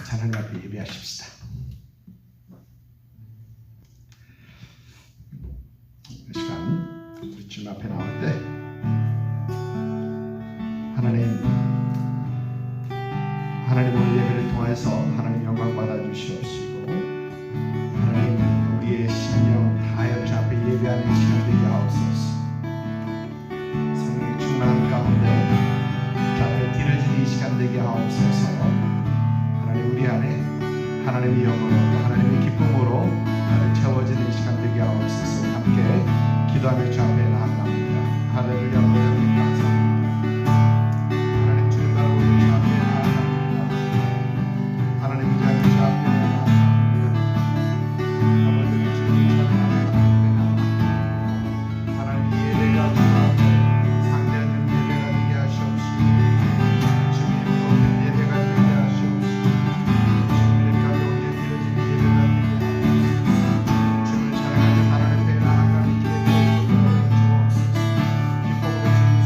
같이 하나님 앞에 예배하십시다. 이 시간 우리 주님 앞에 나올 때 하나님 오늘 예배를 통해서 하나님 영광 받아 주시옵시고, 하나님 우리의 심령 다하여 주 앞에 예배하는 시간 되게 하옵소서. 성령의 충만한 가운데 주 앞에 드려지는 이 시간 되게 하옵소서. 하나님 우리 안에 하나님의 영으로 하나님의 기쁨으로 나를 채워지는 이 시간 되게 하옵소서. 함께 기도하며 주 앞에 나아갑니다. 할렐루야. 하나님 감사합니다. 하나님 주님 바라보고 주 앞에 나아갑니다. 하나님 주 앞에 나아갑니다. 아버지 주님 찬양합니다. 하나님 예배가 주 앞에 상대하는 예배가 되게 하시옵시고, 주님 모든 예배가 되게 하시옵시고, 주님의 가운데 드려진 예배가 되게 하옵시고, 주님을 찬양하는 하나님 앞에 나아가는 기회를 주옵소서. 기쁨으로 주님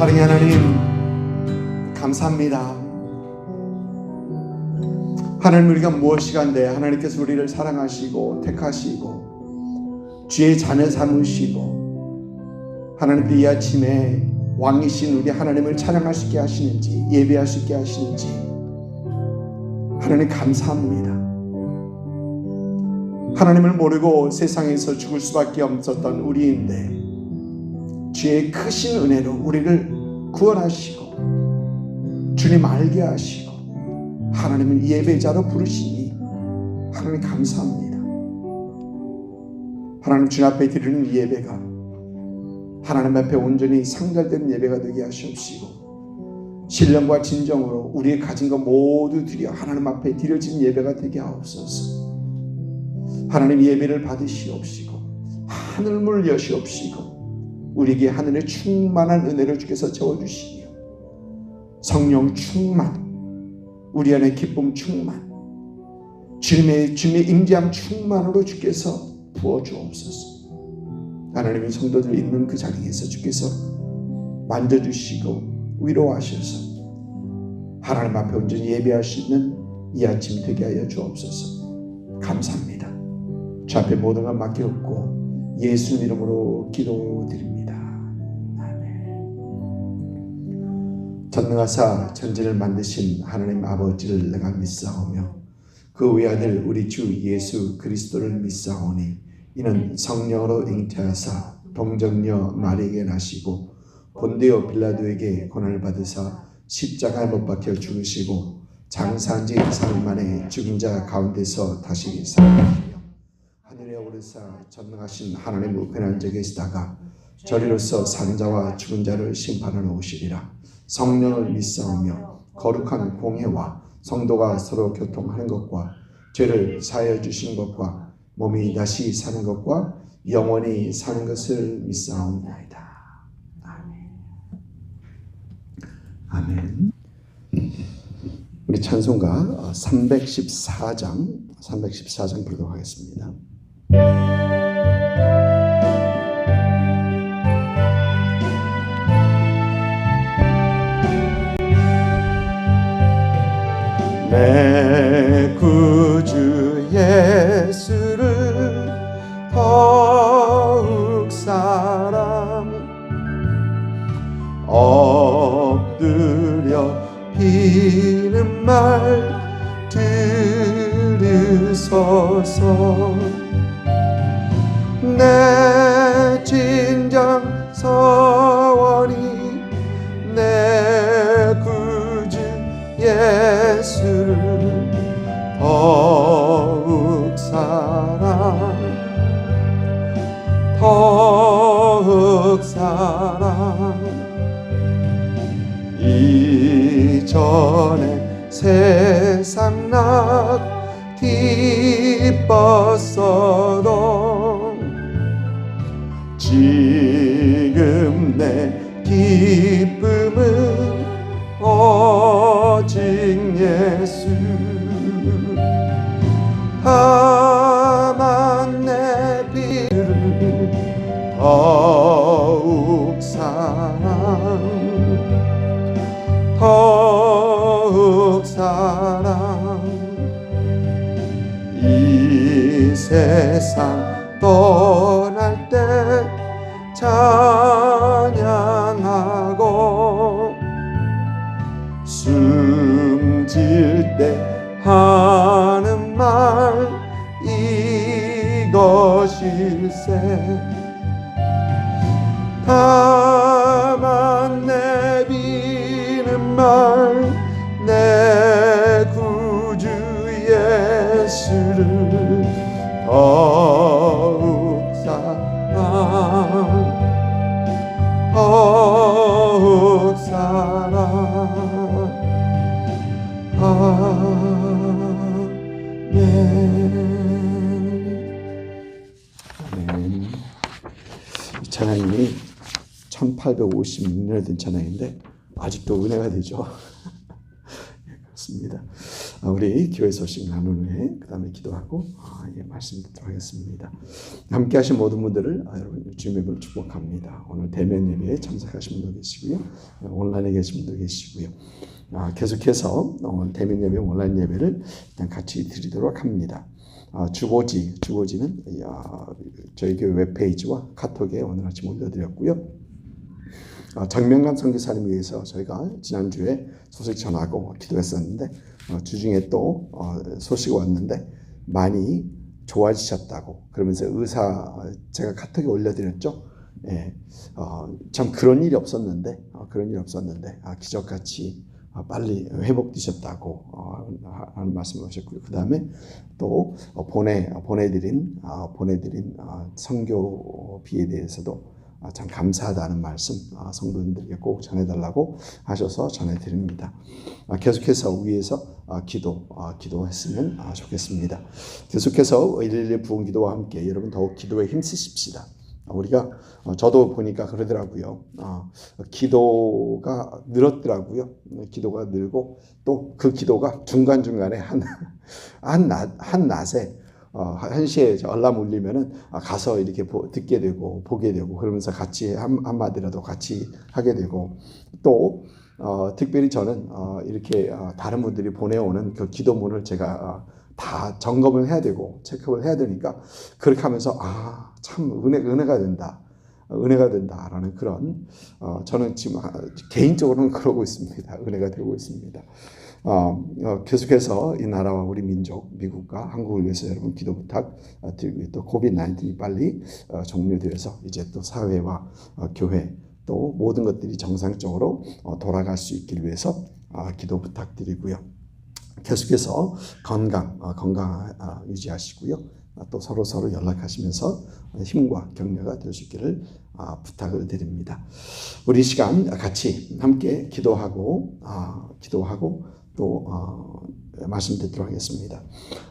사랑의 하나님, 감사합니다. 하나님, 우리가 무엇이간데 하나님께서 우리를 사랑하시고 택하시고 주의 자녀 삼으시고 하나님께 이 아침에 왕이신 우리 하나님을 찬양하시게 하시는지, 예배하시게 하시는지 하나님 감사합니다. 하나님을 모르고 세상에서 죽을 수밖에 없었던 우리인데 주의 크신 은혜로 우리를 구원하시고 주님 알게 하시고 하나님을 예배자로 부르시니 하나님 감사합니다. 하나님 주님 앞에 드리는 예배가 하나님 앞에 온전히 상달된 예배가 되게 하시옵시고 신령과 진정으로 우리의 가진 것 모두 드려 하나님 앞에 드려진 예배가 되게 하옵소서. 하나님 예배를 받으시옵시고 하늘문을 여시옵시고 우리에게 하늘의 충만한 은혜를 주께서 채워주시며 성령 충만, 우리 안에 기쁨 충만, 주님의 임재함 충만으로 주께서 부어주옵소서. 하나님의 성도들 있는 그 자리에서 주께서 만져주시고 위로하셔서 하나님 앞에 온전히 예배할 수 있는 이 아침 되게 하여 주옵소서. 감사합니다. 주 앞에 모든 것 맡겼고 예수 이름으로 기도드립니다. 아멘. 전능하사 천지를 만드신 하나님 아버지를 내가 믿사오며 그 외아들 우리 주 예수 그리스도를 믿사오니 이는 성령으로 잉태하사 동정녀 마리에게 나시고 본디오 빌라도에게 고난을 받으사 십자가에 못 박혀 죽으시고 장사한 지 사흘 만에 죽은 자 가운데서 다시 살아나시며 하늘에 오르사 전능하신 하나님 우편한 자 계시다가 저리로서 산 자와 죽은 자를 심판하러 오시리라. 성령을 믿사오며 거룩한 공회와 성도가 서로 교통하는 것과 죄를 사하여 주신 것과 몸이 다시 사는 것과 영원히 사는 것을 믿사옵나이다. 아멘. 우리 찬송가 314장 부르도록 하겠습니다. 내 구주 예수를 더욱 사랑 엎드려 비는 말 들으소서. 내 진정 서원이 내 구주 예수를 더욱 사랑 이전에 세상 나 기뻤어도 지금 내 기쁨은 오직 예수. 다만 내 비를 더욱 사랑 이 세상 떠날 때 찬양하고 숨질 때 하는 말 이것일세. 다만 내비는 말 내 구주 예수를 더욱 사랑 아멘. 이 찬양이 1856년에 된 찬양인데 아직도 은혜가 되죠. 좋습니다. 우리 교회 소식 나눈 후에 그 다음에 기도하고 말씀 듣도록 하겠습니다. 함께 하신 모든 분들을 여러분 주님의 이름으로 축복합니다. 오늘 대면 예배에 참석하신 분도 계시고요. 온라인에 계신 분도 계시고요. 계속해서 대면 예배, 온라인 예배를 일단 같이 드리도록 합니다. 주보지는 저희 교회 웹페이지와 카톡에 오늘 아침 올려드렸고요. 정명감 선교사님 위해서 저희가 지난주에 소식 전하고 기도했었는데 주중에 또 소식이 왔는데 많이 좋아지셨다고 그러면서 제가 카톡에 올려드렸죠. 예, 참 그런 일이 없었는데 기적같이 빨리 회복되셨다고 하는 말씀을 하셨고요. 그 다음에 또 보내드린 선교비에 대해서도 참 감사하다는 말씀 성도님들에게 꼭 전해달라고 하셔서 전해드립니다. 계속해서 위에서 기도했으면 좋겠습니다. 계속해서 111 부흥기도와 함께 여러분 더욱 기도에 힘쓰십시다. 우리가 저도 보니까 그러더라고요. 기도가 늘었더라고요. 기도가 늘고 또 그 기도가 중간중간에 한 낮에 1시에 알람 울리면은 가서 이렇게 듣게 되고 보게 되고 그러면서 같이 한마디라도 같이 하게 되고 또 특별히 저는 이렇게 다른 분들이 보내오는 그 기도문을 제가 다 점검을 해야 되고 체크를 해야 되니까 그렇게 하면서 참 은혜가 된다라는 그런 저는 지금 개인적으로는 그러고 있습니다. 은혜가 되고 있습니다. 계속해서 이 나라와 우리 민족, 미국과 한국을 위해서 여러분 기도 부탁드리고 또 코비드-19이 빨리 종료되어서 이제 또 사회와 교회 또 모든 것들이 정상적으로 돌아갈 수 있기를 위해서 기도 부탁드리고요. 계속해서 건강 유지하시고요. 또 서로 연락하시면서 힘과 격려가 될 수 있기를 부탁을 드립니다. 우리 시간 같이 함께 기도하고 또 말씀 듣도록 하겠습니다.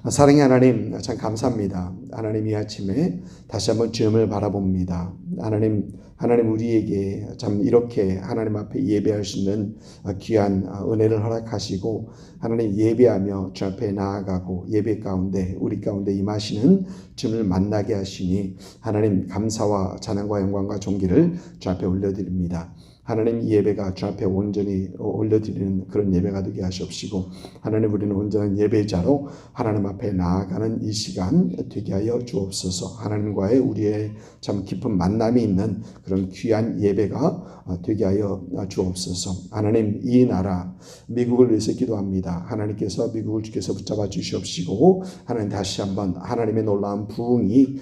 사랑의 하나님 참 감사합니다. 하나님 이 아침에 다시 한번 주님을 바라봅니다. 하나님 우리에게 참 이렇게 하나님 앞에 예배할 수 있는 귀한 은혜를 허락하시고 하나님 예배하며 주 앞에 나아가고 예배 가운데 우리 가운데 임하시는 주님을 만나게 하시니 하나님 감사와 찬양과 영광과 존귀를 주 앞에 올려드립니다. 하나님 이 예배가 주 앞에 온전히 올려드리는 그런 예배가 되게 하시옵시고 하나님 우리는 온전한 예배자로 하나님 앞에 나아가는 이 시간 되게 하여 주옵소서. 하나님과의 우리의 참 깊은 만남이 있는 그런 귀한 예배가 되게 하여 주옵소서. 하나님 이 나라 미국을 위해서 기도합니다. 하나님께서 미국을 주께서 붙잡아 주시옵시고 하나님 다시 한번 하나님의 놀라운 부흥을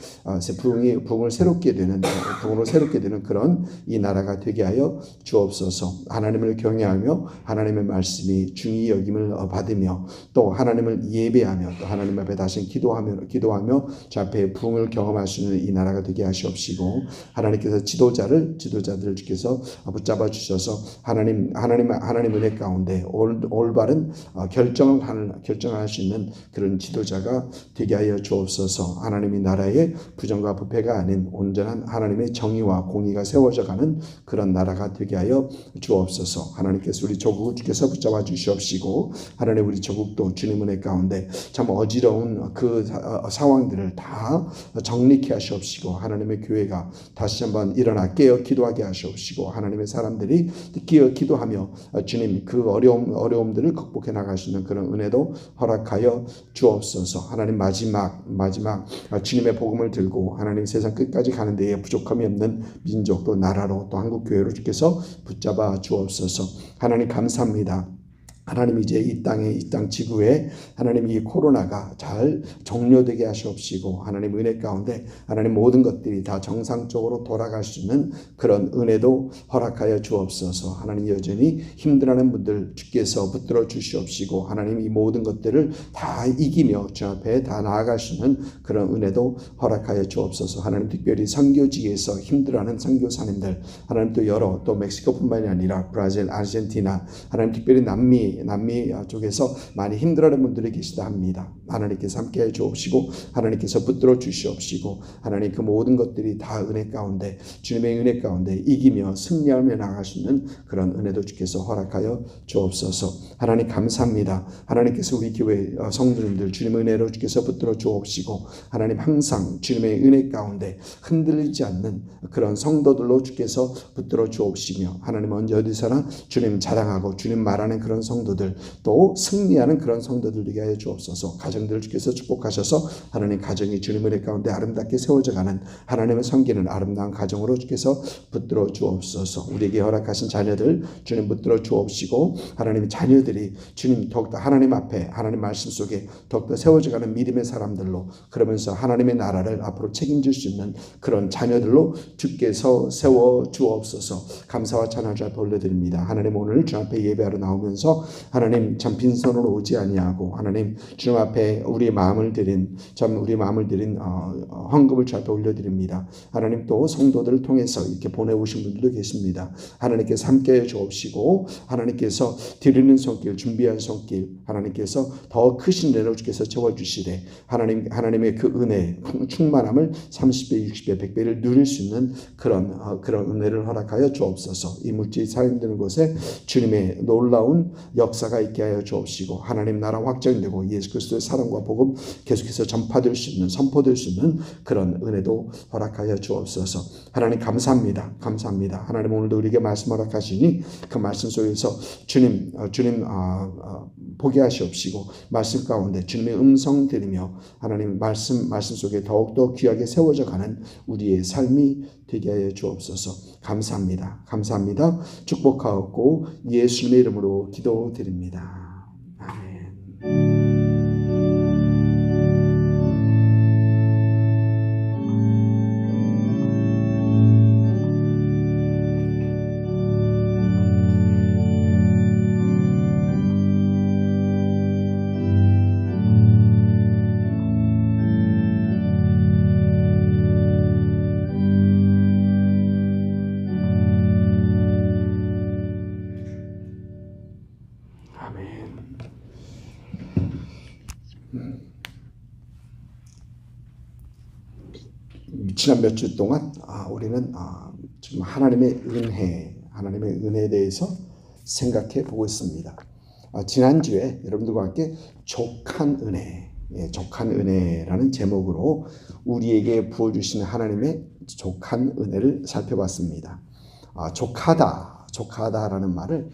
새롭게 되는 부흥으로 새롭게 되는 그런 이 나라가 되게 하여 주옵소서. 하나님을 경외하며 하나님의 말씀이 중히 여김을 받으며 또 하나님을 예배하며 또 하나님 앞에 다시 기도하며 주 앞에 부흥을 경험할 수 있는 이 나라가 되게 하시옵시고 하나님께서 지도자들을 주께서 붙잡아 주셔서 하나님 은혜 가운데 올바른 결정할 수 있는 그런 지도자가 되게 하여 주옵소서. 하나님이 나라의 부정과 부패가 아닌 온전한 하나님의 정의와 공의가 세워져 가는 그런 나라가 되게 하여 주옵소서. 하나님께서 우리 조국을 주께서 붙잡아 주시옵시고 하나님 우리 조국도 주님 은혜 가운데 참 어지러운 그 상황들을 다 정리케 하시옵시고 하나님의 교회가 다시 한번 일어나 깨어 기도하게 하시옵시고 하나님의 사람들이 깨어 기도하며 주님 그 어려움들을 극복해 나갈 수 있는 그런 은혜도 허락하여 주옵소서. 하나님 마지막 주님의 복음을 들고 하나님 세상 끝까지 가는 데에 부족함이 없는 민족 또 나라로 또 한국교회로 주께서 붙잡아 주옵소서. 하나님 감사합니다. 하나님 이제 이 땅 지구에 하나님 이 코로나가 잘 종료되게 하시옵시고 하나님 은혜 가운데 하나님 모든 것들이 다 정상적으로 돌아갈 수 있는 그런 은혜도 허락하여 주옵소서. 하나님 여전히 힘들어하는 분들 주께서 붙들어 주시옵시고 하나님 이 모든 것들을 다 이기며 주 앞에 다 나아갈 수 있는 그런 은혜도 허락하여 주옵소서. 하나님 특별히 선교지에서 힘들어하는 선교사님들 하나님 또 멕시코뿐만이 아니라 브라질, 아르헨티나 하나님 특별히 남미 남미 쪽에서 많이 힘들어하는 분들이 계시다 합니다. 하나님께서 함께해 주옵시고 하나님께서 붙들어 주시옵시고 하나님 그 모든 것들이 다 은혜 가운데 주님의 은혜 가운데 이기며 승리하며 나아갈 수 있는 그런 은혜도 주께서 허락하여 주옵소서. 하나님 감사합니다. 하나님께서 우리 교회 성도님들 주님의 은혜로 주께서 붙들어 주옵시고 하나님 항상 주님의 은혜 가운데 흔들리지 않는 그런 성도들로 주께서 붙들어 주옵시며 하나님 언제 어디서나 주님 자랑하고 주님 말하는 그런 성도들 또 승리하는 그런 성도들 되게 하여 주옵소서. 가정들을 주께서 축복하셔서 하나님 가정이 주님 은혜 가운데 아름답게 세워져가는 하나님의 섬기는 아름다운 가정으로 주께서 붙들어 주옵소서. 우리에게 허락하신 자녀들 주님 붙들어 주옵시고 하나님 자녀들이 주님 더욱더 하나님 앞에 하나님 말씀 속에 더욱더 세워져가는 믿음의 사람들로 그러면서 하나님의 나라를 앞으로 책임질 수 있는 그런 자녀들로 주께서 세워 주옵소서. 감사와 찬양을 돌려드립니다. 하나님 오늘 주 앞에 예배하러 나오면서 하나님 참 빈손으로 오지 아니하고 하나님 주님 앞에 우리의 마음을 드린 헌금을 주 앞에 올려드립니다. 하나님 또 성도들을 통해서 이렇게 보내오신 분들도 계십니다. 하나님께서 함께해 주옵시고 하나님께서 드리는 손길 준비한 손길 하나님께서 더 크신 은혜로 주께서 채워주시되 하나님의 그 은혜 충만함을 30배 60배 100배를 누릴 수 있는 그런 은혜를 허락하여 주옵소서. 이 물질이 사용되는 곳에 주님의 놀라운 역사가 있게 하여 주옵시고 하나님 나라 확장되고 예수 그리스도의 사랑과 복음 계속해서 전파될 수 있는 선포될 수 있는 그런 은혜도 허락하여 주옵소서. 하나님 감사합니다. 하나님 오늘도 우리에게 말씀 허락하시니 그 말씀 속에서 주님 보게 하시옵시고 말씀 가운데 주님의 음성 들으며 하나님 말씀 속에 더욱더 귀하게 세워져 가는 우리의 삶이 되게 하여 주옵소서. 감사합니다. 축복하옵고 예수님의 이름으로 기도드립니다. 아멘. 지난 몇 주 동안 우리는 지금 하나님의 은혜에 대해서 생각해 보고 있습니다. 지난주에 여러분들과 함께 족한 은혜라는 제목으로 우리에게 부어주시는 하나님의 족한 은혜를 살펴봤습니다. 족하다라는 말을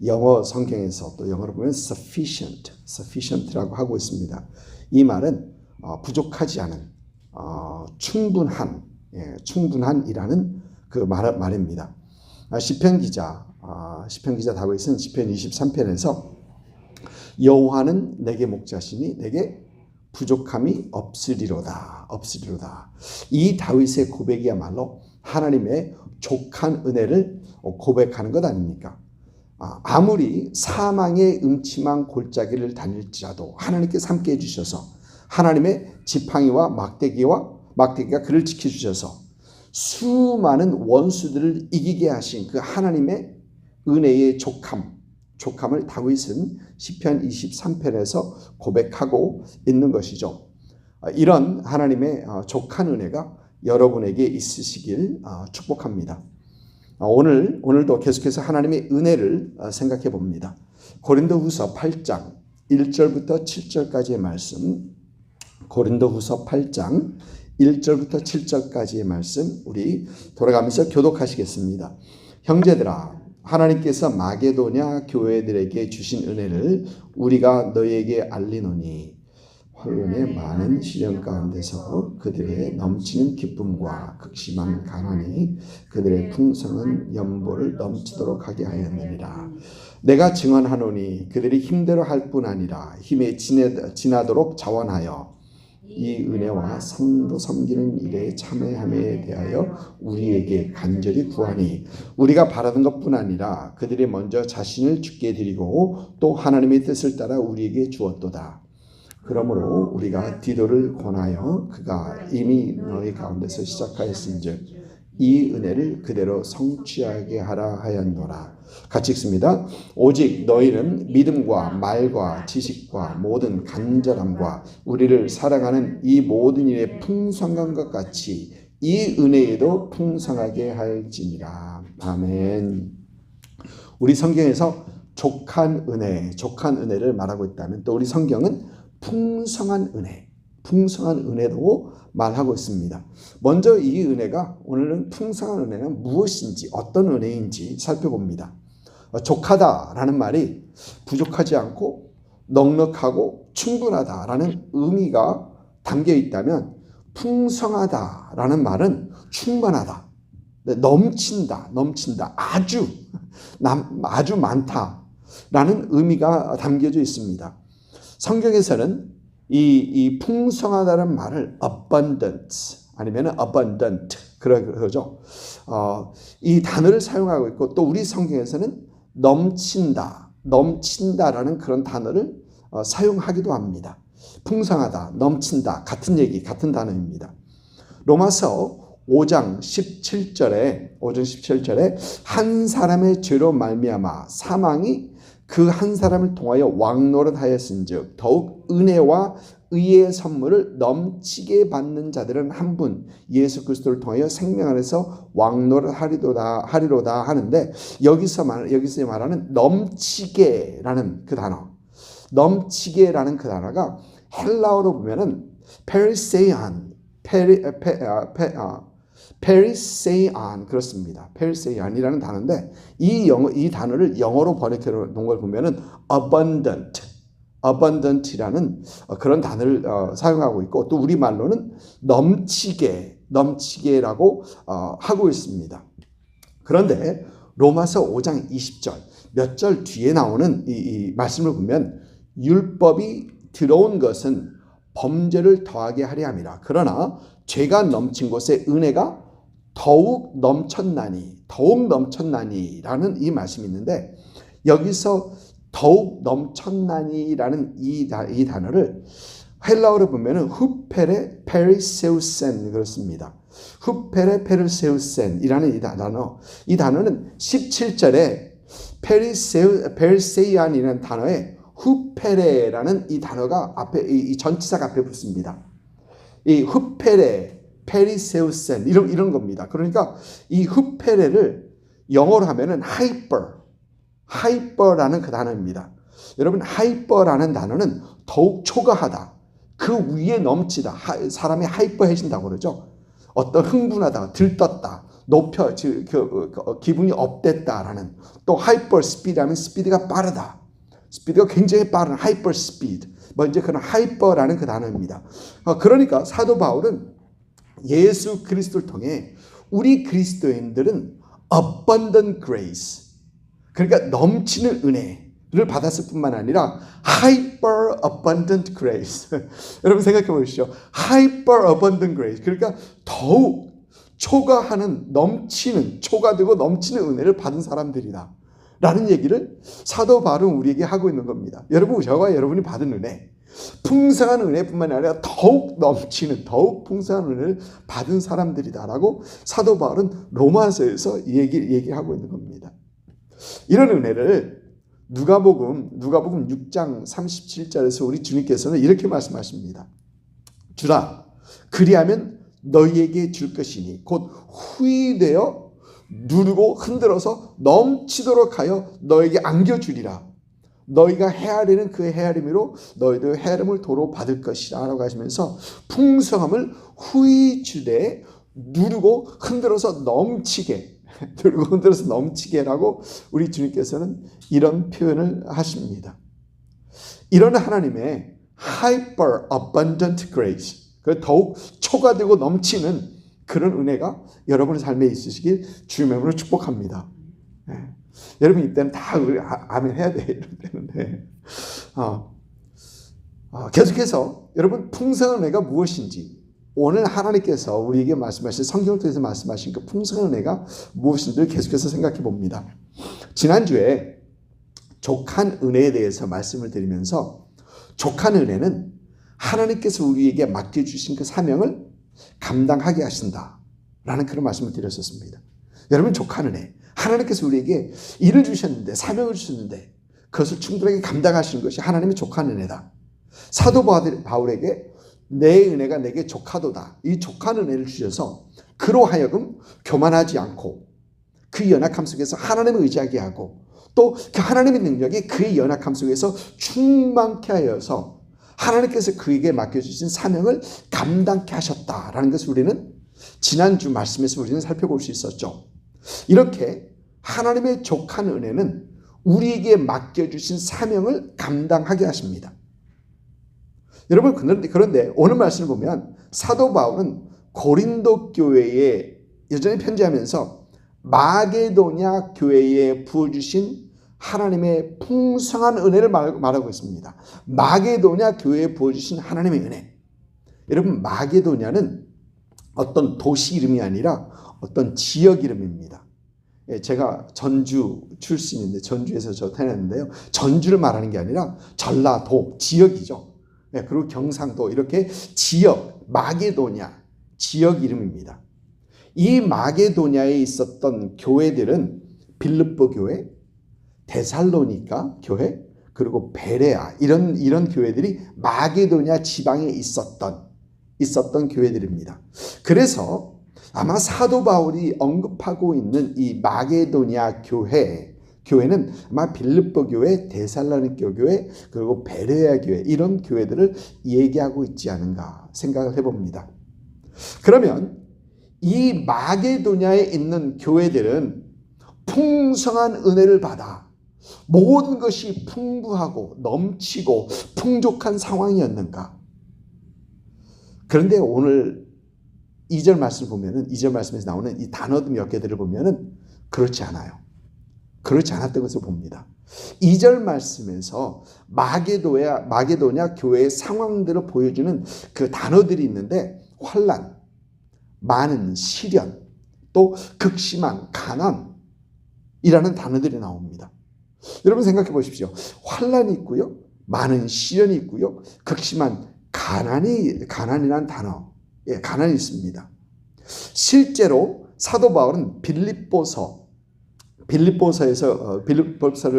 영어 성경에서 또 영어로 보면 sufficient라고 하고 있습니다. 이 말은 부족하지 않은 충분한이라는 그 말입니다. 시편 기자 다윗은 시편 23편에서 여호와는 내게 목자시니 내게 부족함이 없으리로다. 이 다윗의 고백이야말로 하나님의 족한 은혜를 고백하는 것 아닙니까? 아무리 사망의 음침한 골짜기를 다닐지라도 하나님께서 함께 해주셔서 하나님의 지팡이와 막대기가 그를 지켜주셔서 수많은 원수들을 이기게 하신 그 하나님의 은혜의 족함을 다윗은 시편 23편에서 고백하고 있는 것이죠. 이런 하나님의 족한 은혜가 여러분에게 있으시길 축복합니다. 오늘도 계속해서 하나님의 은혜를 생각해 봅니다. 고린도후서 8장 1절부터 7절까지의 말씀, 고린도후서 8장 1절부터 7절까지의 말씀 우리 돌아가면서 교독하시겠습니다. 형제들아, 하나님께서 마게도냐 교회들에게 주신 은혜를 우리가 너희에게 알리노니 화요일의 많은 시련 가운데서 그들의 넘치는 기쁨과 극심한 가난이 그들의 풍성한 연보를 넘치도록 하게 하였느니라. 내가 증언하노니 그들이 힘대로 할 뿐 아니라 힘에 지나도록 자원하여 이 은혜와 성도 섬기는 일에 참여함에 대하여 우리에게 간절히 구하니 우리가 바라는 것뿐 아니라 그들이 먼저 자신을 주께 드리고 또 하나님의 뜻을 따라 우리에게 주었도다. 그러므로 우리가 디도를 권하여 그가 이미 너희 가운데서 시작하였은즉 이 은혜를 그대로 성취하게 하라 하였노라. 같이 읽습니다. 오직 너희는 믿음과 말과 지식과 모든 간절함과 우리를 사랑하는 이 모든 일의 풍성함과 같이 이 은혜에도 풍성하게 할지니라. 아멘. 우리 성경에서 족한 은혜를 말하고 있다면 또 우리 성경은 풍성한 은혜도 말하고 있습니다. 먼저 이 은혜가 오늘은 풍성한 은혜는 무엇인지 어떤 은혜인지 살펴봅니다. 족하다라는 말이 부족하지 않고 넉넉하고 충분하다라는 의미가 담겨 있다면 풍성하다라는 말은 충만하다, 넘친다, 아주 많다라는 의미가 담겨져 있습니다. 성경에서는 이 풍성하다는 말을 abundant 아니면 abundant 그러죠. 이 단어를 사용하고 있고 또 우리 성경에서는 넘친다라는 그런 단어를 사용하기도 합니다. 풍성하다, 넘친다 같은 단어입니다. 로마서 5장 17절에 한 사람의 죄로 말미암아 사망이 그 한 사람을 통하여 왕노릇하였은즉 더욱 은혜와 의의 선물을 넘치게 받는 자들은 한 분 예수 그리스도를 통하여 생명 안에서 왕노릇하리로다 하는데 여기서 말하는 넘치게라는 그 단어가 헬라어로 보면은 페리세이안 그렇습니다. 페리세이안이라는 단어인데 이 단어를 영어로 번역해 놓은 걸 보면은 abundant이라는 그런 단어를 사용하고 있고 또 우리 말로는 넘치게라고 하고 있습니다. 그런데 로마서 5장 20절 몇 절 뒤에 나오는 이 말씀을 보면 율법이 들어온 것은 범죄를 더하게 하려 함이라. 그러나 죄가 넘친 곳에 은혜가 더욱 넘쳤나니라는 이 말씀이 있는데 여기서 더욱 넘쳤나니라는 이 단어를 헬라어로 보면은 후페레 페리세우센 그렇습니다. 후페레 페르세우센이라는 이 단어는 17절에 페리세이안이라는 단어에 후페레라는 이 단어가 앞에 이 전치사가 앞에 붙습니다. 이 후페레, 페리세우센 이런 겁니다. 그러니까 이 후페레를 영어로 하면은 하이퍼라는 그 단어입니다. 여러분 하이퍼라는 단어는 더욱 초과하다, 그 위에 넘치다, 사람이 하이퍼해진다고 그러죠. 어떤 흥분하다, 들떴다, 기분이 업됐다라는 또 하이퍼 스피드하면 스피드가 빠르다. 스피드가 굉장히 빠른 하이퍼 스피드. 먼저 그런 하이퍼라는 그 단어입니다. 그러니까 사도 바울은 예수 그리스도를 통해 우리 그리스도인들은 abundant grace, 그러니까 넘치는 은혜를 받았을 뿐만 아니라 hyper abundant grace. 여러분 생각해 보십시오. hyper abundant grace. 그러니까 더욱 초과하는 초과되고 넘치는 은혜를 받은 사람들이다 라는 얘기를 사도 바울은 우리에게 하고 있는 겁니다. 여러분, 저와 여러분이 받은 은혜, 풍성한 은혜뿐만 아니라 더욱 넘치는, 더욱 풍성한 은혜를 받은 사람들이다라고 사도 바울은 로마서에서 얘기하고 있는 겁니다. 이런 은혜를 누가복음 6장 37절에서 우리 주님께서는 이렇게 말씀하십니다. 주라, 그리하면 너희에게 줄 것이니 곧 후히되어 누르고 흔들어서 넘치도록 하여 너에게 안겨주리라. 너희가 헤아리는 그 헤아림으로 너희도 헤아림을 도로 받을 것이라 라고 하시면서 풍성함을 후히 주되 누르고 흔들어서 넘치게라고 우리 주님께서는 이런 표현을 하십니다. 이런 하나님의 hyper abundant grace, 더욱 초과되고 넘치는 그런 은혜가 여러분의 삶에 있으시길 주님의 이름으로 축복합니다. 네. 여러분 이때는 다 아멘 해야 돼. 이럴 때는. 계속해서 여러분 풍성한 은혜가 무엇인지, 오늘 하나님께서 우리에게 말씀하신, 성경을 통해서 말씀하신 그 풍성한 은혜가 무엇인지를 계속해서 생각해 봅니다. 지난주에 족한 은혜에 대해서 말씀을 드리면서 족한 은혜는 하나님께서 우리에게 맡겨주신 그 사명을 감당하게 하신다. 라는 그런 말씀을 드렸었습니다. 여러분, 족한 은혜. 하나님께서 우리에게 일을 주셨는데, 사명을 주셨는데 그것을 충분하게 감당하시는 것이 하나님의 족한 은혜다. 사도 바울에게 내 은혜가 내게 족하도다. 이 족한 은혜를 주셔서 그로 하여금 교만하지 않고 그 연약함 속에서 하나님을 의지하게 하고 또 그 하나님의 능력이 그의 연약함 속에서 충만케 하여서 하나님께서 그에게 맡겨주신 사명을 감당케 하셨다라는 것을 우리는 지난주 말씀에서 우리는 살펴볼 수 있었죠. 이렇게 하나님의 족한 은혜는 우리에게 맡겨주신 사명을 감당하게 하십니다. 여러분, 그런데 오늘 말씀을 보면 사도 바울은 고린도 교회에 여전히 편지하면서 마게도냐 교회에 부어주신 하나님의 풍성한 은혜를 말하고 있습니다. 마게도냐 교회에 부어주신 하나님의 은혜. 여러분, 마게도냐는 어떤 도시 이름이 아니라 어떤 지역 이름입니다. 제가 전주 출신인데 전주에서 저 태어났는데요. 전주를 말하는 게 아니라 전라도 지역이죠. 그리고 경상도 이렇게 지역, 마게도냐 지역 이름입니다. 이 마게도냐에 있었던 교회들은 빌립보 교회, 데살로니가 교회, 그리고 베레아 이런 교회들이 마게도냐 지방에 있었던 교회들입니다. 그래서 아마 사도 바울이 언급하고 있는 이 마게도냐 교회는 아마 빌립보 교회, 데살로니가 교회, 그리고 베레아 교회 이런 교회들을 얘기하고 있지 않은가 생각을 해봅니다. 그러면 이 마게도냐에 있는 교회들은 풍성한 은혜를 받아 모든 것이 풍부하고 넘치고 풍족한 상황이었는가? 그런데 오늘 2절 말씀을 보면은 2절 말씀에서 나오는 이 단어들 몇 개들을 보면은 그렇지 않아요. 그렇지 않았던 것을 봅니다. 2절 말씀에서 마게도냐 교회의 상황들을 보여주는 그 단어들이 있는데 환난, 많은 시련, 또 극심한 가난이라는 단어들이 나옵니다. 여러분 생각해 보십시오. 환난이 있고요. 많은 시련이 있고요. 극심한 가난이라는 단어, 가난이 있습니다. 실제로 사도 바울은 빌립보서를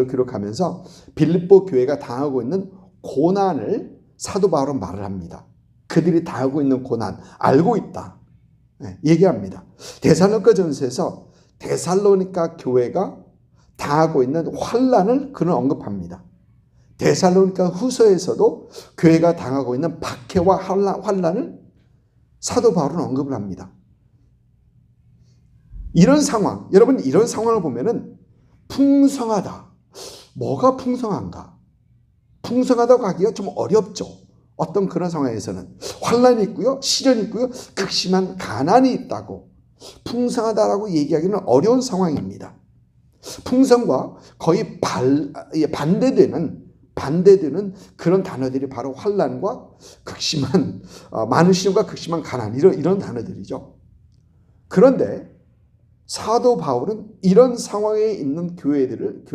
기록하면서 빌립보 교회가 당하고 있는 고난을 사도 바울은 말을 합니다. 그들이 당하고 있는 고난 알고 있다. 얘기합니다. 데살로니가전서에서 데살로니가 교회가 당하고 있는 환난을 그는 언급합니다. 데살로니가 후서에서도 교회가 당하고 있는 박해와 환난을 사도 바울은 언급을 합니다. 이런 상황, 여러분 이런 상황을 보면은 풍성하다. 뭐가 풍성한가? 풍성하다고 하기가 좀 어렵죠. 어떤 그런 상황에서는 환난이 있고요, 시련이 있고요, 극심한 가난이 있다고 풍성하다라고 얘기하기는 어려운 상황입니다. 풍성과 거의 반대되는 그런 단어들이 바로 환난과 극심한 많은 시련과 극심한 가난 이런 단어들이죠. 그런데 사도 바울은 이런 상황에 있는 교회들을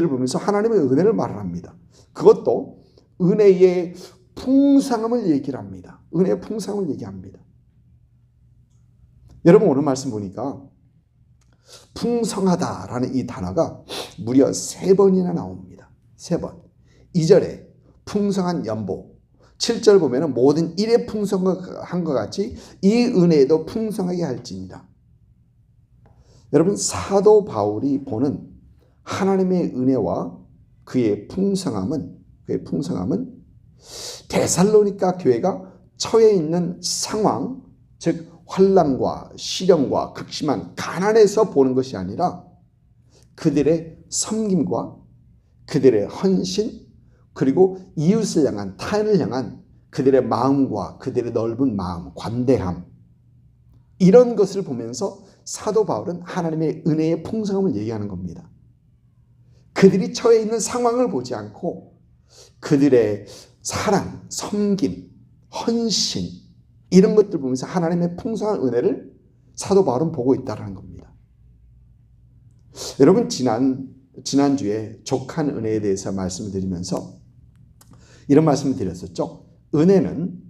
보면서 하나님의 은혜를 말합니다. 그것도 은혜의 풍성함을 얘기를 합니다. 은혜의 풍성함을 얘기합니다. 여러분 오늘 말씀 보니까 풍성하다라는 이 단어가 무려 3번이나 나옵니다. 3번. 2절에 풍성한 연보, 7절 보면 모든 일에 풍성한 것 같이 이 은혜도 풍성하게 할지니라. 여러분 사도 바울이 보는 하나님의 은혜와 그의 풍성함은 데살로니가 교회가 처해 있는 상황, 즉 환난과 시련과 극심한 가난에서 보는 것이 아니라 그들의 섬김과 그들의 헌신, 그리고 이웃을 향한, 타인을 향한 그들의 마음과 그들의 넓은 마음, 관대함, 이런 것을 보면서 사도 바울은 하나님의 은혜의 풍성함을 얘기하는 겁니다. 그들이 처해 있는 상황을 보지 않고 그들의 사랑, 섬김, 헌신 이런 것들 보면서 하나님의 풍성한 은혜를 사도 바울은 보고 있다는 겁니다. 여러분 지난주에 족한 은혜에 대해서 말씀을 드리면서 이런 말씀을 드렸었죠. 은혜는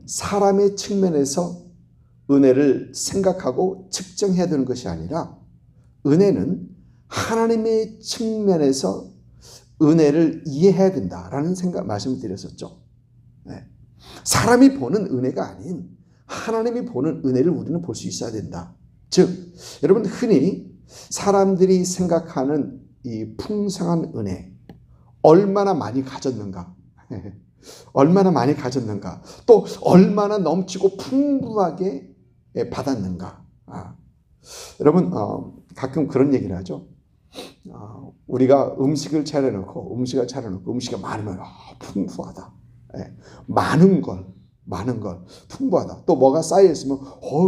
사람의 측면에서 은혜를 생각하고 측정해야 되는 것이 아니라 은혜는 하나님의 측면에서 은혜를 이해해야 된다라는 말씀을 드렸었죠. 네. 사람이 보는 은혜가 아닌 하나님이 보는 은혜를 우리는 볼 수 있어야 된다. 즉, 여러분 흔히 사람들이 생각하는 이 풍성한 은혜, 얼마나 많이 가졌는가, 얼마나 많이 가졌는가, 또 얼마나 넘치고 풍부하게 받았는가. 여러분 가끔 그런 얘기를 하죠. 우리가 음식을 차려놓고 음식이 많으면 풍부하다. 많은 걸 풍부하다. 또 뭐가 쌓여 있으면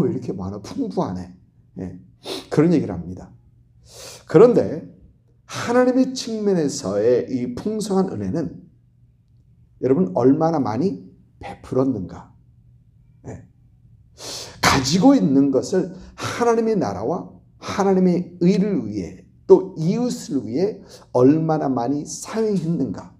왜 이렇게 많아, 풍부하네. 그런 얘기를 합니다. 그런데 하나님의 측면에서의 이 풍성한 은혜는 여러분 얼마나 많이 베풀었는가. 가지고 있는 것을 하나님의 나라와 하나님의 의를 위해 또 이웃을 위해 얼마나 많이 사용했는가.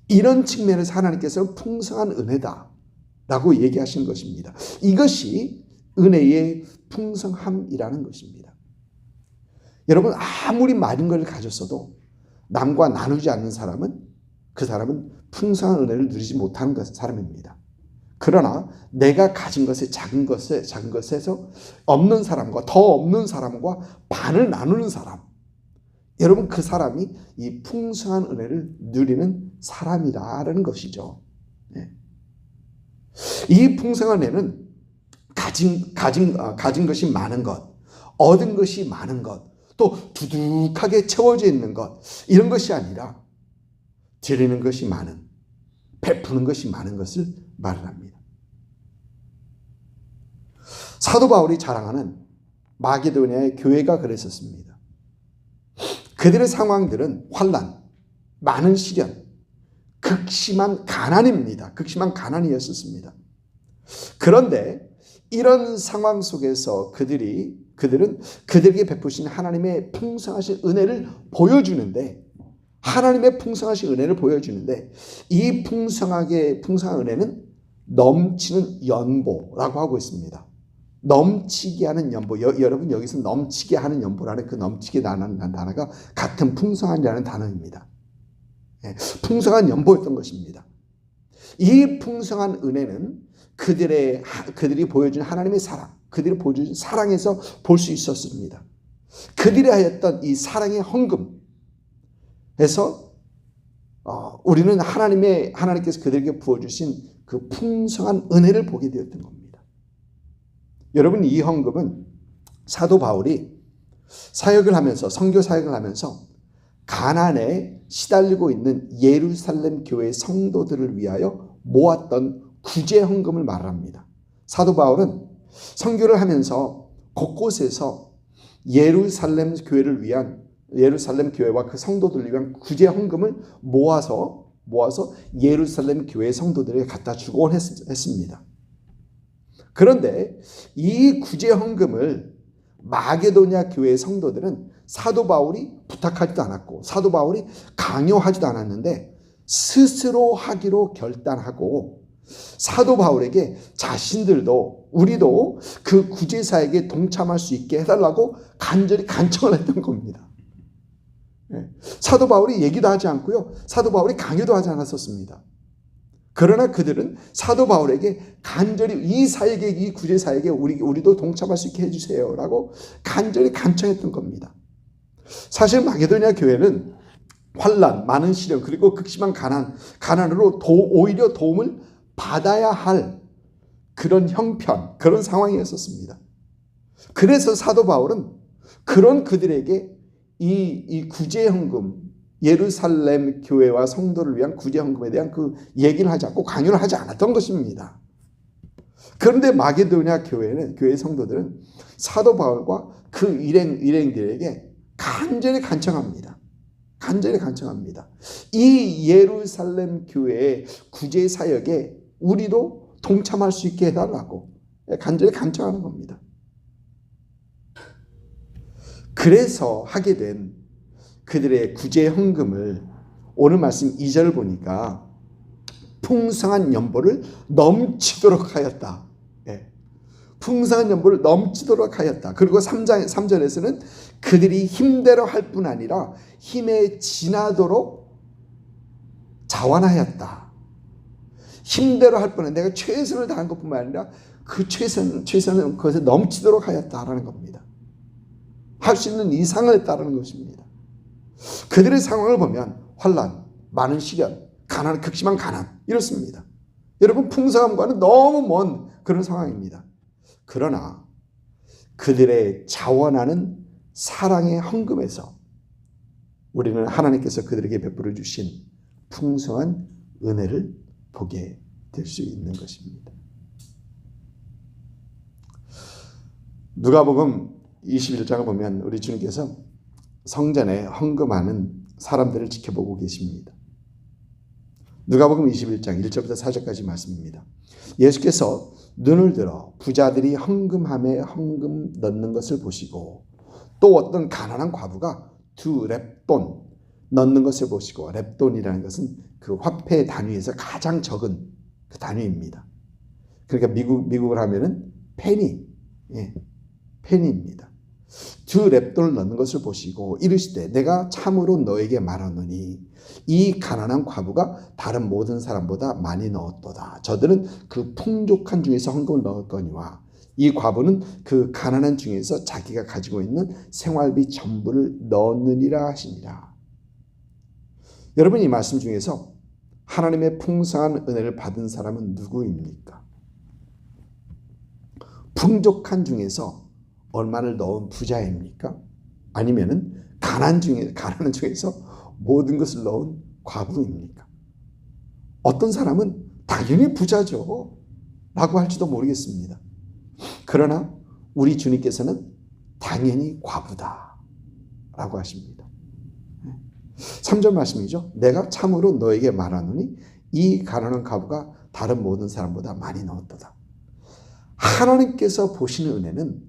이런 측면에서 하나님께서는 풍성한 은혜다라고 얘기하신 것입니다. 이것이 은혜의 풍성함이라는 것입니다. 여러분 아무리 많은 걸 가졌어도 남과 나누지 않는 사람은 그 사람은 풍성한 은혜를 누리지 못하는 사람입니다. 그러나 내가 가진 것에 작은 것에서 없는 사람과 더 없는 사람과 반을 나누는 사람, 여러분 그 사람이 이 풍성한 은혜를 누리는 사람이라는 것이죠. 이 풍성한 은혜는 가진 것이 많은 것, 얻은 것이 많은 것, 또 두둑하게 채워져 있는 것, 이런 것이 아니라 드리는 것이 많은, 베푸는 것이 많은 것을 말을 합니다. 사도 바울이 자랑하는 마게도니아의 교회가 그랬었습니다. 그들의 상황들은 환난, 많은 시련, 극심한 가난입니다. 극심한 가난이었었습니다. 그런데 이런 상황 속에서 그들은 그들에게 베푸신 하나님의 풍성하신 은혜를 보여주는데, 하나님의 풍성하신 은혜를 보여주는데, 이 풍성한 은혜는 넘치는 연보라고 하고 있습니다. 넘치게 하는 연보. 여러분 여기서 넘치게 하는 연보라는 그 넘치게라는 단어가 같은 풍성한이라는 단어입니다. 풍성한 연보였던 것입니다. 이 풍성한 은혜는 그들이 보여준 하나님의 사랑, 그들이 보여준 사랑에서 볼 수 있었습니다. 그들이 하였던 이 사랑의 헌금에서 우리는 하나님께서 그들에게 부어주신 그 풍성한 은혜를 보게 되었던 겁니다. 여러분 이 헌금은 사도 바울이 사역을 하면서, 선교 사역을 하면서 가난에 시달리고 있는 예루살렘 교회 성도들을 위하여 모았던 구제 헌금을 말합니다. 사도 바울은 선교를 하면서 곳곳에서 예루살렘 교회와 그 성도들을 위한 구제 헌금을 모아서 예루살렘 교회 성도들에게 갖다 주곤 했습니다. 그런데 이 구제 헌금을 마게도냐 교회의 성도들은 사도 바울이 부탁하지도 않았고 사도 바울이 강요하지도 않았는데 스스로 하기로 결단하고 사도 바울에게 자신들도 우리도 그 구제사에게 동참할 수 있게 해달라고 간절히 간청을 했던 겁니다. 사도 바울이 얘기도 하지 않고요, 사도 바울이 강요도 하지 않았었습니다. 그러나 그들은 사도 바울에게 간절히 이 구제사에게 우리도 동참할 수 있게 해주세요라고 간절히 간청했던 겁니다. 사실 마게도냐 교회는 환난, 많은 시련, 그리고 극심한 가난으로 오히려 도움을 받아야 할 그런 형편, 그런 상황이었었습니다. 그래서 사도 바울은 그런 그들에게 이 구제헌금, 예루살렘 교회와 성도를 위한 구제헌금에 대한 그 얘기를 하지 않고 강요를 하지 않았던 것입니다. 그런데 마게도냐 교회 성도들은 사도 바울과 그 일행들에게 간절히 간청합니다. 이 예루살렘 교회의 구제 사역에 우리도 동참할 수 있게 해달라고 간절히 간청하는 겁니다. 그래서 하게 된 그들의 구제 헌금을 오늘 말씀 2절을 보니까 풍성한 연보를 넘치도록 하였다. 풍성한 연보를 넘치도록 하였다. 그리고 3절에서는 그들이 힘대로 할 뿐 아니라 힘에 지나도록 자원하였다. 힘대로 할 뿐 아니라 내가 최선을 다한 것뿐만 아니라 그 최선은 그것에 넘치도록 하였다라는 겁니다. 할 수 있는 이상을 했다라는 것입니다. 그들의 상황을 보면 환난, 많은 시련, 가난, 극심한 가난 이렇습니다. 여러분 풍성함과는 너무 먼 그런 상황입니다. 그러나 그들의 자원하는 사랑의 헌금에서 우리는 하나님께서 그들에게 베풀어 주신 풍성한 은혜를 보게 될 수 있는 것입니다. 누가복음 21장을 보면 우리 주님께서 성전에 헌금하는 사람들을 지켜보고 계십니다. 누가복음 21장 1절부터 4절까지 말씀입니다. 예수께서 눈을 들어 부자들이 헌금함에 헌금 넣는 것을 보시고 또 어떤 가난한 과부가 2렙돈 넣는 것을 보시고, 렙돈이라는 것은 그 화폐 단위에서 가장 적은 그 단위입니다. 그러니까 미국을 하면은 페니, 페니입니다. 2렙돈을 넣는 것을 보시고 이르시되 내가 참으로 너에게 말하노니 이 가난한 과부가 다른 모든 사람보다 많이 넣었도다. 저들은 그 풍족한 중에서 헌금을 넣었거니와 이 과부는 그 가난한 중에서 자기가 가지고 있는 생활비 전부를 넣느니라 하시니라. 여러분 이 말씀 중에서 하나님의 풍성한 은혜를 받은 사람은 누구입니까? 풍족한 중에서 얼마를 넣은 부자입니까? 아니면은 가난한 중에서 모든 것을 넣은 과부입니까? 어떤 사람은 당연히 부자죠 라고 할지도 모르겠습니다. 그러나 우리 주님께서는 당연히 과부다 라고 하십니다. 3절 말씀이죠. 내가 참으로 너에게 말하노니 이 가난한 과부가 다른 모든 사람보다 많이 넣었도다. 하나님께서 보시는 은혜는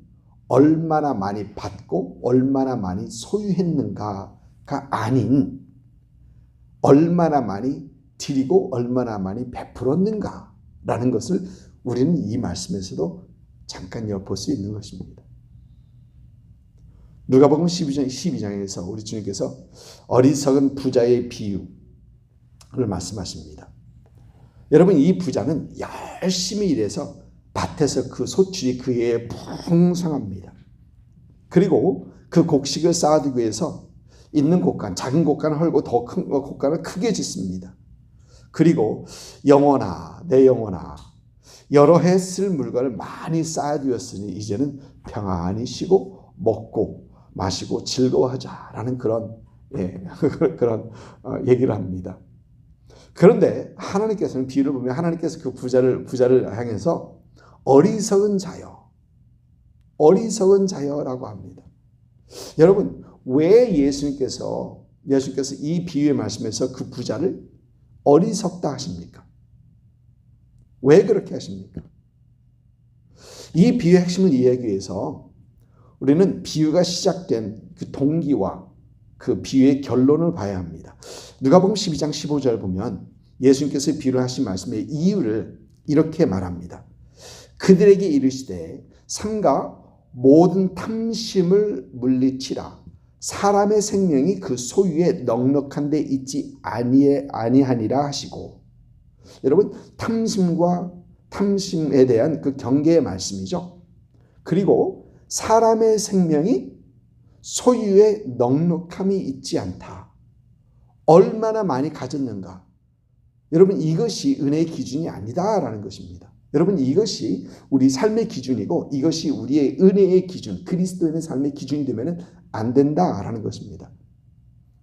얼마나 많이 받고 얼마나 많이 소유했는가가 아닌 얼마나 많이 드리고 얼마나 많이 베풀었는가라는 것을 우리는 이 말씀에서도 잠깐 엿볼 수 있는 것입니다. 누가복음 12장에서 우리 주님께서 어리석은 부자의 비유를 말씀하십니다. 여러분 이 부자는 열심히 일해서 밭에서 그 소출이 그 해에 풍성합니다. 그리고 그 곡식을 쌓아두기 위해서 있는 곡간, 작은 곡간을 헐고 더 큰 곡간을 크게 짓습니다. 그리고 영혼아, 내 영혼아, 여러 해 쓸 물건을 많이 쌓아두었으니 이제는 평안히 쉬고 먹고 마시고 즐거워하자라는 그런 얘기를 합니다. 그런데 하나님께서는 비유를 보면 하나님께서 그 부자를 향해서 어리석은 자여라고 합니다. 여러분 왜 예수님께서 이 비유의 말씀에서 그 부자를 어리석다 하십니까? 왜 그렇게 하십니까? 이 비유의 핵심을 이해하기 위해서 우리는 비유가 시작된 그 동기와 그 비유의 결론을 봐야 합니다. 누가복음 12장 15절 보면 예수님께서 비유를 하신 말씀의 이유를 이렇게 말합니다. 그들에게 이르시되 삼가 모든 탐심을 물리치라. 사람의 생명이 그 소유에 넉넉한 데 있지 아니하니라 하시고. 여러분 탐심에 대한 그 경계의 말씀이죠. 그리고 사람의 생명이 소유에 넉넉함이 있지 않다. 얼마나 많이 가졌는가. 여러분 이것이 은혜의 기준이 아니다라는 것입니다. 여러분 이것이 우리 삶의 기준이고 이것이 우리의 은혜의 기준, 그리스도인의 삶의 기준이 되면 안 된다라는 것입니다.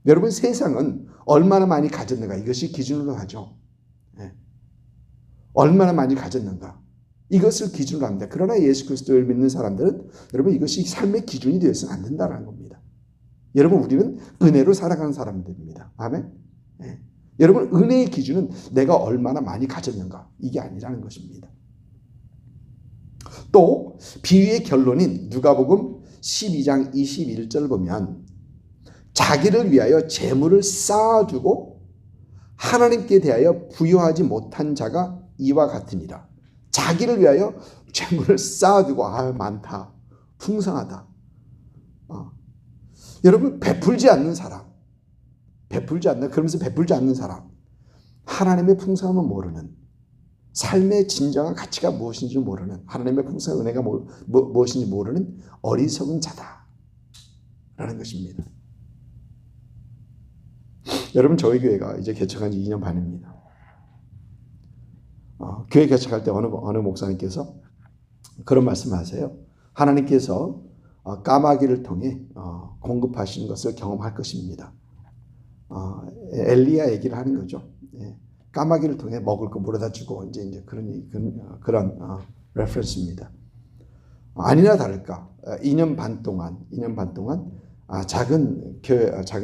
여러분 세상은 얼마나 많이 가졌는가 이것이 기준으로 하죠. 얼마나 많이 가졌는가 이것을 기준으로 합니다. 그러나 예수 그리스도를 믿는 사람들은 여러분 이것이 삶의 기준이 되어서는 안 된다는 겁니다. 여러분 우리는 은혜로 살아가는 사람들입니다. 아멘. 여러분 은혜의 기준은 내가 얼마나 많이 가졌는가 이게 아니라는 것입니다. 또 비유의 결론인 누가복음 12장 21절 보면 자기를 위하여 재물을 쌓아두고 하나님께 대하여 부여하지 못한 자가 이와 같으니라. 자기를 위하여 재물을 쌓아두고 많다, 풍성하다. 여러분 베풀지 않는 사람, 그러면서 베풀지 않는 사람, 하나님의 풍성함을 모르는, 삶의 진정한 가치가 무엇인지 모르는, 하나님의 풍성한 은혜가 무엇인지 모르는 어리석은 자다라는 것입니다. 여러분 저희 교회가 이제 개척한 지 2년 반입니다. 교회 개척할 때 어느 목사님께서 그런 말씀하세요. 하나님께서 까마귀를 통해 공급하시는 것을 경험할 것입니다. 엘리야 얘기를 하는 거죠. 까마귀를 통해 먹을 거 물어다 주고 이제 그런 레퍼런스입니다. 아니나 다를까 2년 반 동안 작은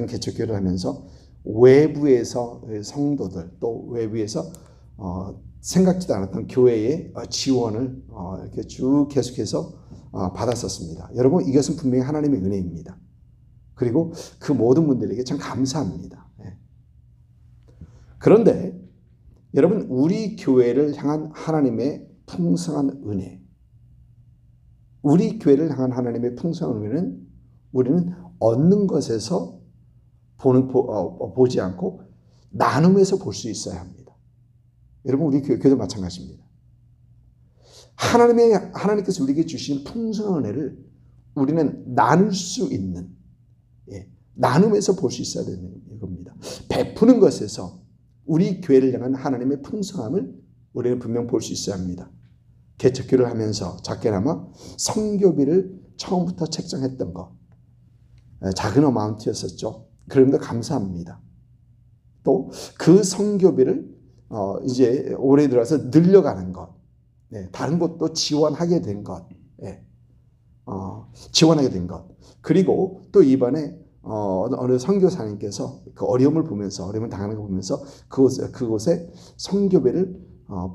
개척 교회를 하면서 외부에서 성도들 또 외부에서 생각지도 않았던 교회의 지원을 이렇게 쭉 계속해서 받았었습니다. 여러분 이것은 분명히 하나님의 은혜입니다. 그리고 그 모든 분들에게 참 감사합니다. 그런데 여러분 우리 교회를 향한 하나님의 풍성한 은혜, 우리 교회를 향한 하나님의 풍성한 은혜는 우리는 얻는 것에서 보지 않고 나눔에서 볼 수 있어야 합니다. 여러분 우리 교회도 마찬가지입니다. 하나님께서 우리에게 주신 풍성한 은혜를 우리는 나눌 수 있는, 나눔에서 볼 수 있어야 되는 겁니다. 베푸는 것에서 우리 교회를 향한 하나님의 풍성함을 우리는 분명 볼 수 있어야 합니다. 개척교를 하면서 작게나마 성교비를 처음부터 책정했던 것, 작은 어마운트였었죠. 그런데 감사합니다. 또 그 성교비를 이제 올해 들어서 늘려가는 것, 다른 곳도 지원하게 된 것, 그리고 또 이번에 어느 선교사님께서 그 어려움을 당하는 걸 보면서 그곳에 성교배를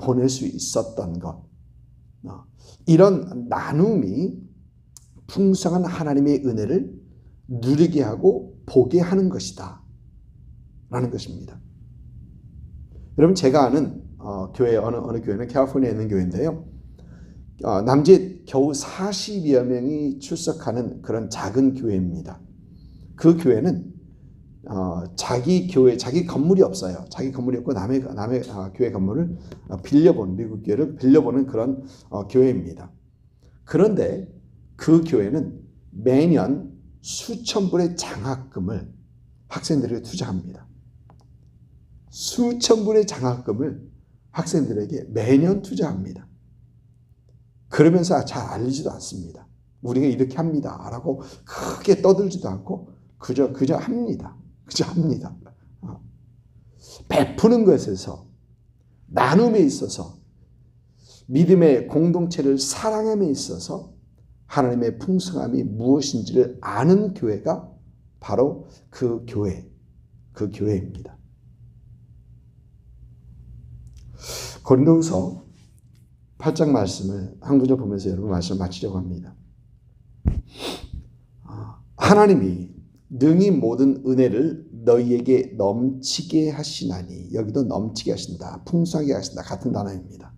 보낼 수 있었던 것, 이런 나눔이 풍성한 하나님의 은혜를 누리게 하고 보게 하는 것이다 라는 것입니다. 여러분 제가 아는 교회 어느 교회는 캘리포니아에 있는 교회인데요. 남짓 겨우 40여 명이 출석하는 그런 작은 교회입니다. 그 교회는 자기 건물이 없어요. 자기 건물이 없고 남의 교회 건물을 미국 교회를 빌려보는 그런 교회입니다. 그런데 그 교회는 매년 수천 불의 장학금을 학생들에게 투자합니다. 수천 불의 장학금을 학생들에게 매년 투자합니다. 그러면서 잘 알리지도 않습니다. 우리가 이렇게 합니다 라고 크게 떠들지도 않고 그저 합니다. 베푸는 것에서, 나눔에 있어서, 믿음의 공동체를 사랑함에 있어서 하나님의 풍성함이 무엇인지를 아는 교회가 바로 그 교회입니다. 고린도후서 8장 말씀을 한 구절 보면서 여러분 말씀을 마치려고 합니다. 하나님이 능히 모든 은혜를 너희에게 넘치게 하시나니, 여기도 넘치게 하신다, 풍성하게 하신다 같은 단어입니다.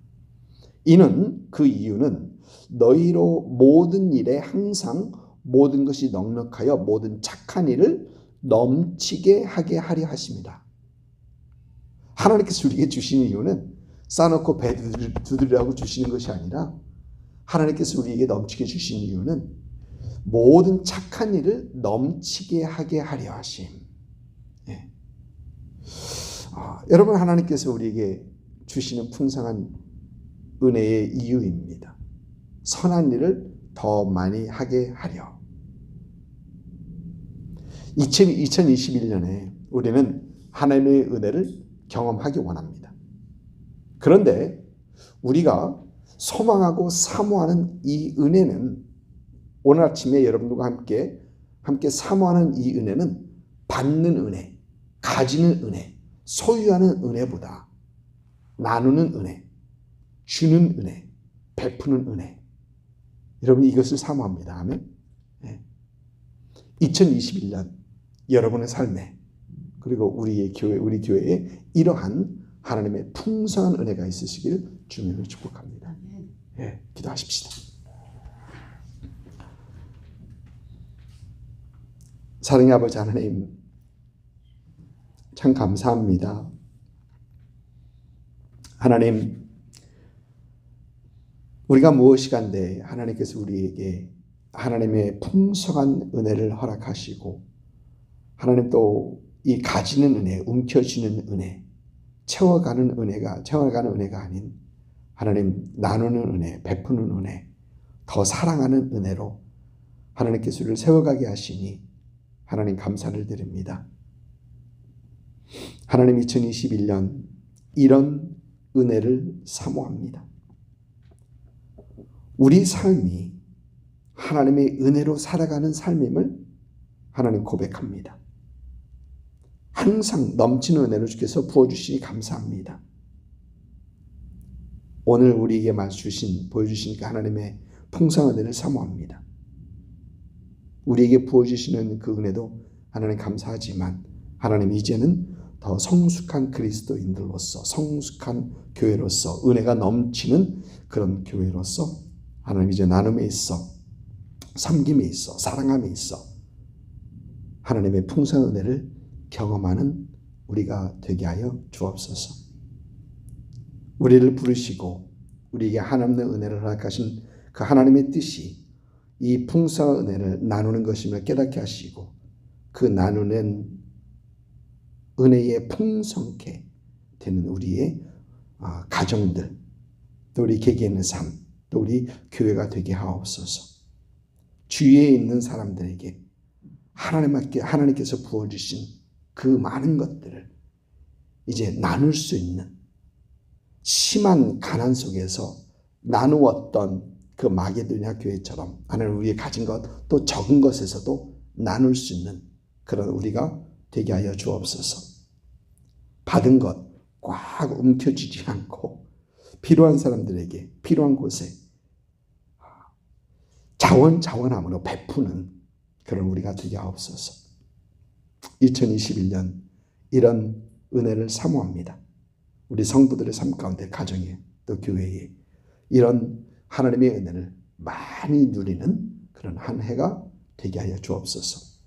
그 이유는 너희로 모든 일에 항상 모든 것이 넉넉하여 모든 착한 일을 넘치게 하게 하려 하십니다. 하나님께서 우리에게 주시는 이유는 쌓아놓고 배 두드리라고 주시는 것이 아니라, 하나님께서 우리에게 넘치게 주신 이유는 모든 착한 일을 넘치게 하게 하려 하심. 여러분 하나님께서 우리에게 주시는 풍성한 은혜의 이유입니다. 선한 일을 더 많이 하게 하려. 2021년에 우리는 하나님의 은혜를 경험하기 원합니다. 그런데 우리가 소망하고 사모하는 이 은혜는, 오늘 아침에 여러분들과 함께 사모하는 이 은혜는 받는 은혜, 가지는 은혜, 소유하는 은혜보다 나누는 은혜, 주는 은혜, 베푸는 은혜, 여러분 이것을 사모합니다. 아멘. 2021년 여러분의 삶에, 그리고 우리 교회에 이러한 하나님의 풍성한 은혜가 있으시길 주님을 축복합니다. 기도하십시다. 사랑의 아버지 하나님, 참 감사합니다. 하나님, 우리가 무엇이간데 하나님께서 우리에게 하나님의 풍성한 은혜를 허락하시고, 하나님 또 이 가지는 은혜, 움켜쥐는 은혜, 채워가는 은혜가 아닌 하나님 나누는 은혜, 베푸는 은혜, 더 사랑하는 은혜로 하나님께서 우리를 세워가게 하시니 하나님 감사를 드립니다. 하나님, 2021년 이런 은혜를 사모합니다. 우리 삶이 하나님의 은혜로 살아가는 삶임을 하나님 고백합니다. 항상 넘치는 은혜를 주께서 부어주시니 감사합니다. 오늘 우리에게 보여주시니까 하나님의 풍성한 은혜를 사모합니다. 우리에게 부어주시는 그 은혜도 하나님 감사하지만, 하나님 이제는 더 성숙한 그리스도인들로서, 성숙한 교회로서, 은혜가 넘치는 그런 교회로서 하나님 이제 나눔에 있어, 섬김에 있어, 사랑함에 있어 하나님의 풍성한 은혜를 경험하는 우리가 되게 하여 주옵소서. 우리를 부르시고 우리에게 한없는 은혜를 허락하신 그 하나님의 뜻이 이 풍성한 은혜를 나누는 것임을 깨닫게 하시고, 그 나누는 은혜에 풍성케 되는 우리의 가정들, 또 우리 개개인의 삶, 또 우리 교회가 되게 하옵소서. 주위에 있는 사람들에게 하나님께서 부어주신 그 많은 것들을 이제 나눌 수 있는, 심한 가난 속에서 나누었던 그 마게도냐 교회처럼 하나님 우리의 가진 것, 또 적은 것에서도 나눌 수 있는 그런 우리가 되게 하여 주옵소서. 받은 것 꽉 움켜쥐지 않고 필요한 사람들에게 필요한 곳에 자원함으로 베푸는 그런 우리가 되게 하옵소서. 2021년 이런 은혜를 사모합니다. 우리 성도들의 삶 가운데, 가정에, 또 교회에 이런 하나님의 은혜를 많이 누리는 그런 한 해가 되게 하여 주옵소서.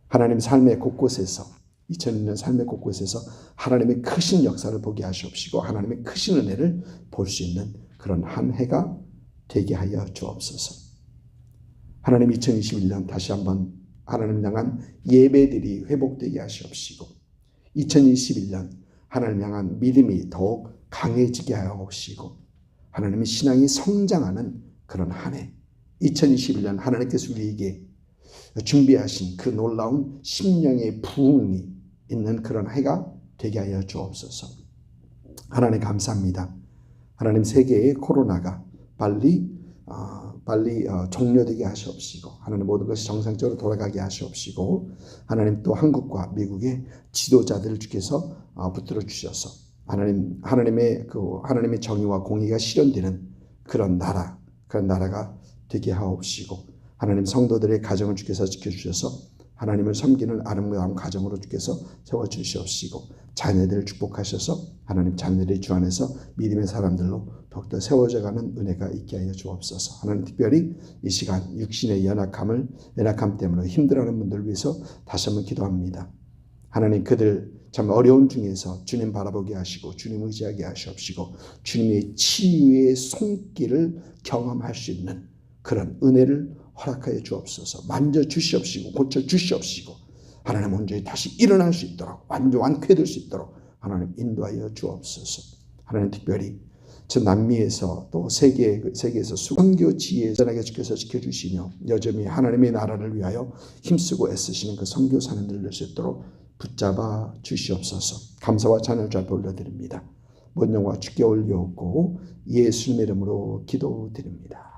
하나님 삶의 곳곳에서, 2002년 삶의 곳곳에서 하나님의 크신 역사를 보게 하시옵시고, 하나님의 크신 은혜를 볼 수 있는 그런 한 해가 되게 하여 주옵소서. 하나님, 2021년 다시 한번 하나님 향한 예배들이 회복되게 하시옵시고, 2021년 하나님 향한 믿음이 더욱 강해지게 하옵시고, 하나님의 신앙이 성장하는 그런 한 해, 2021년 하나님께서 우리에게 준비하신 그 놀라운 심령의 부흥이 있는 그런 해가 되게 하여 주옵소서. 하나님 감사합니다. 하나님, 세계의 코로나가 빨리 종료되게 하시옵시고, 하나님 모든 것이 정상적으로 돌아가게 하시옵시고, 하나님 또 한국과 미국의 지도자들을 주께서 붙들어 주셔서 하나님의 정의와 공의가 실현되는 그런 나라가 되게 하옵시고, 하나님 성도들의 가정을 주께서 지켜주셔서 하나님을 섬기는 아름다운 가정으로 주께서 세워주시옵시고, 자녀들을 축복하셔서 하나님 자녀들의 주 안에서 믿음의 사람들로 더욱더 세워져가는 은혜가 있게 하여 주옵소서. 하나님, 특별히 이 시간 육신의 연약함 때문에 힘들어하는 분들을 위해서 다시 한번 기도합니다. 하나님, 그들 참 어려운 중에서 주님 바라보게 하시고 주님 의지하게 하시옵시고, 주님의 치유의 손길을 경험할 수 있는 그런 은혜를 허락하여 주옵소서. 만져 주시옵시고 고쳐 주시옵시고, 하나님 온전히 다시 일어날 수 있도록, 완쾌될 수 있도록 하나님 인도하여 주옵소서. 하나님, 특별히 저 남미에서 또 세계에서 선교 지혜 전하게 주께서 지켜주시며, 여전히 하나님의 나라를 위하여 힘쓰고 애쓰시는 그 선교사님들을 낼 수 있도록 붙잡아 주시옵소서. 감사와 찬양을 잘 올려드립니다. 모든 영광 주께 올려오고 예수님의 이름으로 기도드립니다.